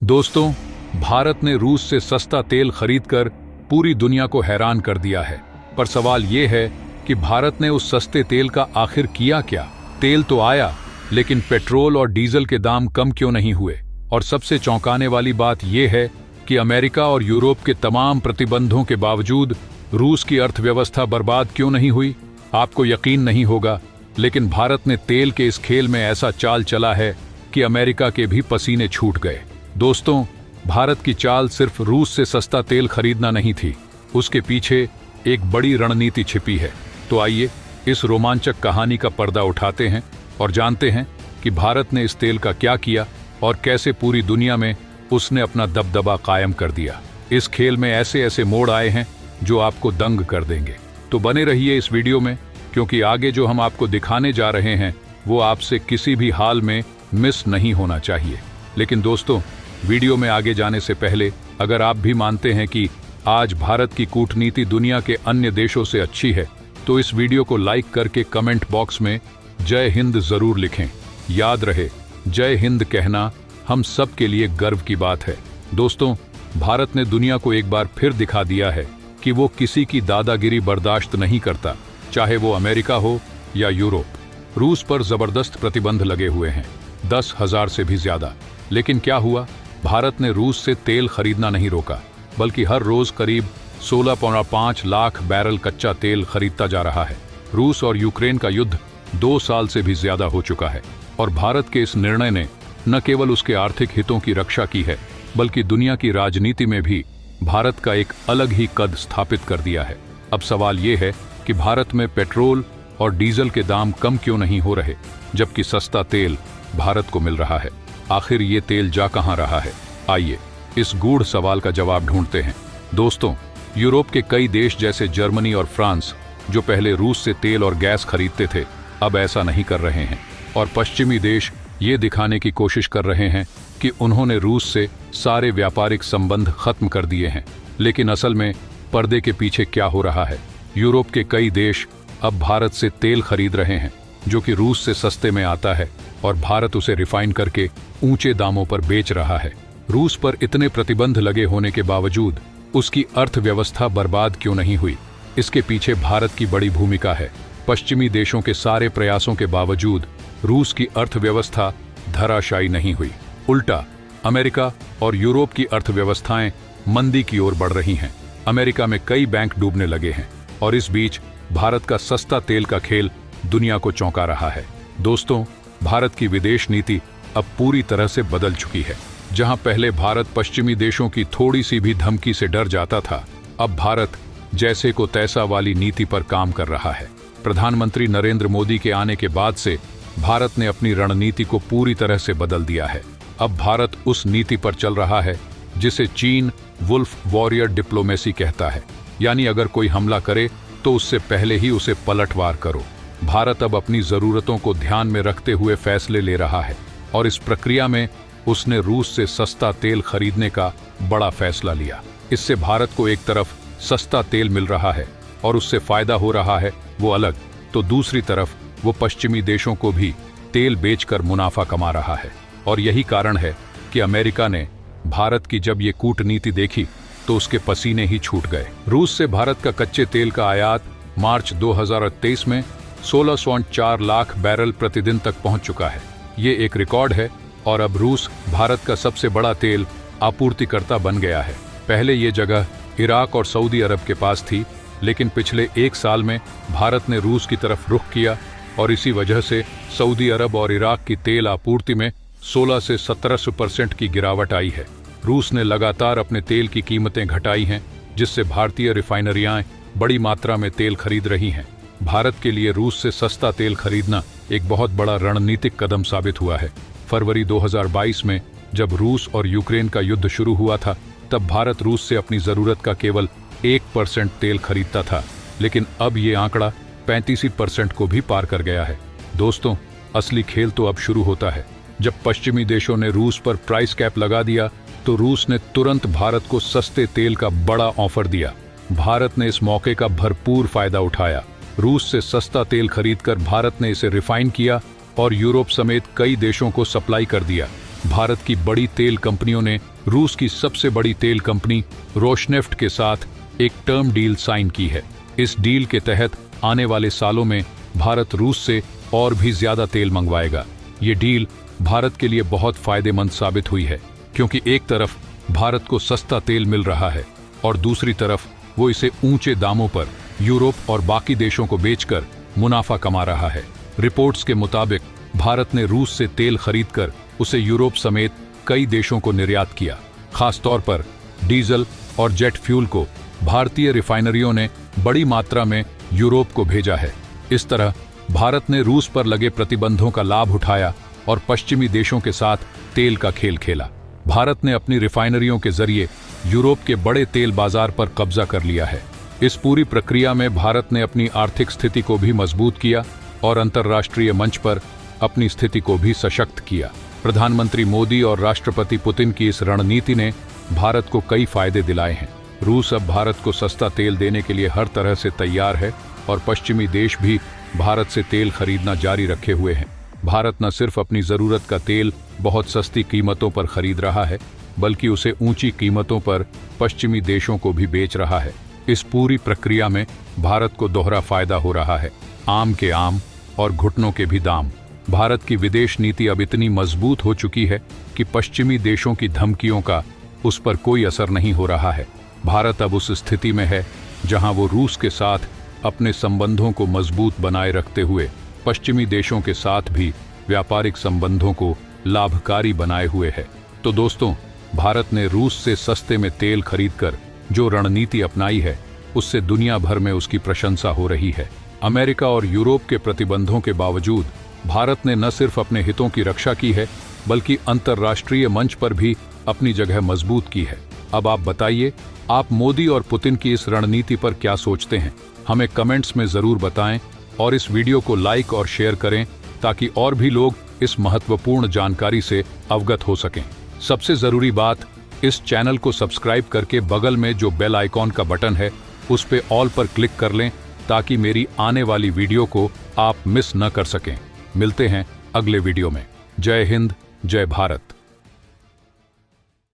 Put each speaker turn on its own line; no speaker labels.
दोस्तों, भारत ने रूस से सस्ता तेल खरीदकर पूरी दुनिया को हैरान कर दिया है। पर सवाल ये है कि भारत ने उस सस्ते तेल का आखिर किया क्या? तेल तो आया, लेकिन पेट्रोल और डीजल के दाम कम क्यों नहीं हुए? और सबसे चौंकाने वाली बात यह है कि अमेरिका और यूरोप के तमाम प्रतिबंधों के बावजूद रूस की अर्थव्यवस्था बर्बाद क्यों नहीं हुई? आपको यकीन नहीं होगा, लेकिन भारत ने तेल के इस खेल में ऐसा चाल चला है कि अमेरिका के भी पसीने छूट गए। दोस्तों, भारत की चाल सिर्फ रूस से सस्ता तेल खरीदना नहीं थी, उसके पीछे एक बड़ी रणनीति छिपी है। तो आइए इस रोमांचक कहानी का पर्दा उठाते हैं और जानते हैं कि भारत ने इस तेल का क्या किया और कैसे पूरी दुनिया में उसने अपना दबदबा कायम कर दिया। इस खेल में ऐसे ऐसे मोड़ आए हैं जो आपको दंग कर देंगे। तो बने रहिए इस वीडियो में, क्योंकि आगे जो हम आपको दिखाने जा रहे हैं वो आपसे किसी भी हाल में मिस नहीं होना चाहिए। लेकिन दोस्तों, वीडियो में आगे जाने से पहले अगर आप भी मानते हैं कि आज भारत की कूटनीति दुनिया के अन्य देशों से अच्छी है, तो इस वीडियो को लाइक करके कमेंट बॉक्स में जय हिंद जरूर लिखें। याद रहे, जय हिंद कहना हम सब के लिए गर्व की बात है। दोस्तों, भारत ने दुनिया को एक बार फिर दिखा दिया है कि वो किसी की दादागिरी बर्दाश्त नहीं करता, चाहे वो अमेरिका हो या यूरोप। रूस पर जबरदस्त प्रतिबंध लगे हुए हैं, 10,000 से भी ज्यादा। लेकिन क्या हुआ? भारत ने रूस से तेल खरीदना नहीं रोका, बल्कि हर रोज करीब 16.5 लाख बैरल कच्चा तेल खरीदता जा रहा है। रूस और यूक्रेन का युद्ध 2 साल से भी ज्यादा हो चुका है और भारत के इस निर्णय ने न केवल उसके आर्थिक हितों की रक्षा की है, बल्कि दुनिया की राजनीति में भी भारत का एक अलग ही कद स्थापित कर दिया है। अब सवाल ये है कि भारत में पेट्रोल और डीजल के दाम कम क्यों नहीं हो रहे, जबकि सस्ता तेल भारत को मिल रहा है? आखिर ये तेल जा कहां रहा है? आइए इस गूढ़ सवाल का जवाब ढूंढते हैं। दोस्तों, यूरोप के कई देश जैसे जर्मनी और फ्रांस, जो पहले रूस से तेल और गैस खरीदते थे, अब ऐसा नहीं कर रहे हैं। और पश्चिमी देश ये दिखाने की कोशिश कर रहे हैं कि उन्होंने रूस से सारे व्यापारिक संबंध खत्म कर दिए हैं। लेकिन असल में पर्दे के पीछे क्या हो रहा है? यूरोप के कई देश अब भारत से तेल खरीद रहे हैं, जो कि रूस से सस्ते में आता है, और भारत उसे रिफाइन करके ऊंचे दामों पर बेच रहा है। रूस पर इतने प्रतिबंध लगे होने के बावजूद उसकी अर्थव्यवस्था बर्बाद क्यों नहीं हुई? इसके पीछे भारत की बड़ी भूमिका है। पश्चिमी देशों के सारे प्रयासों के बावजूद रूस की अर्थव्यवस्था धराशायी नहीं हुई। उल्टा अमेरिका और यूरोप की अर्थव्यवस्थाएं मंदी की ओर बढ़ रही हैं। अमेरिका में कई बैंक डूबने लगे हैं और इस बीच भारत का सस्ता तेल का खेल दुनिया को चौंका रहा है। दोस्तों, भारत की विदेश नीति अब पूरी तरह से बदल चुकी है। जहां पहले भारत पश्चिमी देशों की थोड़ी सी भी धमकी से डर जाता था, अब भारत जैसे को तैसा वाली नीति पर काम कर रहा है। प्रधानमंत्री नरेंद्र मोदी के आने के बाद से भारत ने अपनी रणनीति को पूरी तरह से बदल दिया है। अब भारत उस नीति पर चल रहा है जिसे चीन वुल्फ वॉरियर डिप्लोमेसी कहता है, यानी अगर कोई हमला करे तो उससे पहले ही उसे पलटवार करो। भारत अब अपनी जरूरतों को ध्यान में रखते हुए फैसले ले रहा है और इस प्रक्रिया में उसने रूस से सस्ता तेल खरीदने का बड़ा फैसला लिया। इससे भारत को एक तरफ सस्ता तेल मिल रहा है और उससे फायदा हो रहा है, वो अलग, तो दूसरी तरफ वो पश्चिमी देशों को भी तेल बेचकर मुनाफा कमा रहा है। और यही कारण है कि अमेरिका ने भारत की जब ये कूटनीति देखी तो उसके पसीने ही छूट गए। रूस से भारत का कच्चे तेल का आयात मार्च 2023 में 16.4 लाख बैरल प्रतिदिन तक पहुंच चुका है। ये एक रिकॉर्ड है और अब रूस भारत का सबसे बड़ा तेल आपूर्तिकर्ता बन गया है। पहले ये जगह इराक और सऊदी अरब के पास थी, लेकिन पिछले 1 साल में भारत ने रूस की तरफ रुख किया और इसी वजह से सऊदी अरब और इराक की तेल आपूर्ति में 16 से 17% की गिरावट आई है। रूस ने लगातार अपने तेल की कीमतें घटाई हैं, जिससे भारतीय रिफाइनरियां बड़ी मात्रा में तेल खरीद रही हैं। भारत के लिए रूस से सस्ता तेल खरीदना एक बहुत बड़ा रणनीतिक कदम साबित हुआ है। फरवरी 2022 में जब रूस और यूक्रेन का युद्ध शुरू हुआ था, तब भारत रूस से अपनी जरूरत का केवल 1% तेल खरीदता था, लेकिन अब ये आंकड़ा 35% को भी पार कर गया है। दोस्तों, असली खेल तो अब शुरू होता है। जब पश्चिमी देशों ने रूस पर प्राइस कैप लगा दिया, तो रूस ने तुरंत भारत को सस्ते तेल का बड़ा ऑफर दिया। भारत ने इस मौके का भरपूर फायदा उठाया। रूस से सस्ता तेल खरीदकर भारत ने इसे रिफाइन किया और यूरोप समेत कई देशों को सप्लाई कर दिया। भारत की बड़ी तेल कंपनियों ने रूस की सबसे बड़ी तेल कंपनी रोशनेफ्ट के साथ एक टर्म डील साइन की है। इस डील के तहत आने वाले सालों में भारत रूस से और भी ज्यादा तेल मंगवाएगा। ये डील भारत के लिए बहुत फायदेमंद साबित हुई है, क्योंकि एक तरफ भारत को सस्ता तेल मिल रहा है और दूसरी तरफ वो इसे ऊंचे दामों पर यूरोप और बाकी देशों को बेचकर मुनाफा कमा रहा है। रिपोर्ट्स के मुताबिक भारत ने रूस से तेल खरीदकर उसे यूरोप समेत कई देशों को निर्यात किया। खासतौर पर डीजल और जेट फ्यूल को भारतीय रिफाइनरियों ने बड़ी मात्रा में यूरोप को भेजा है। इस तरह भारत ने रूस पर लगे प्रतिबंधों का लाभ उठाया और पश्चिमी देशों के साथ तेल का खेल खेला। भारत ने अपनी रिफाइनरियों के जरिए यूरोप के बड़े तेल बाजार पर कब्जा कर लिया है। इस पूरी प्रक्रिया में भारत ने अपनी आर्थिक स्थिति को भी मजबूत किया और अंतर्राष्ट्रीय मंच पर अपनी स्थिति को भी सशक्त किया। प्रधानमंत्री मोदी और राष्ट्रपति पुतिन की इस रणनीति ने भारत को कई फायदे दिलाए हैं। रूस अब भारत को सस्ता तेल देने के लिए हर तरह से तैयार है और पश्चिमी देश भी भारत से तेल खरीदना जारी रखे हुए हैं। भारत न सिर्फ अपनी जरूरत का तेल बहुत सस्ती कीमतों पर खरीद रहा है, बल्कि उसे ऊंची कीमतों पर पश्चिमी देशों को भी बेच रहा है। इस पूरी प्रक्रिया में भारत को दोहरा फायदा हो रहा है, आम के आम और घुटनों के भी दाम। भारत की विदेश नीति अब इतनी मजबूत हो चुकी है कि पश्चिमी देशों की धमकियों का उस पर कोई असर नहीं हो रहा है। भारत अब उस स्थिति में है जहां वो रूस के साथ अपने संबंधों को मजबूत बनाए रखते हुए पश्चिमी देशों के साथ भी व्यापारिक संबंधों को लाभकारी बनाए हुए है। तो दोस्तों, भारत ने रूस से सस्ते में तेल खरीदकर जो रणनीति अपनाई है, उससे दुनिया भर में उसकी प्रशंसा हो रही है। अमेरिका और यूरोप के प्रतिबंधों के बावजूद भारत ने न सिर्फ अपने हितों की रक्षा की है, बल्कि अंतर्राष्ट्रीय मंच पर भी अपनी जगह मजबूत की है। अब आप बताइए, आप मोदी और पुतिन की इस रणनीति पर क्या सोचते हैं? हमें कमेंट्स में जरूर बताएं और इस वीडियो को लाइक और शेयर करें ताकि और भी लोग इस महत्वपूर्ण जानकारी से अवगत हो सकें। सबसे जरूरी बात, इस चैनल को सब्सक्राइब करके बगल में जो बेल आइकॉन का बटन है उस पे ऑल पर क्लिक कर लें ताकि मेरी आने वाली वीडियो को आप मिस न कर सकें। मिलते हैं अगले वीडियो में। जय हिंद, जय भारत।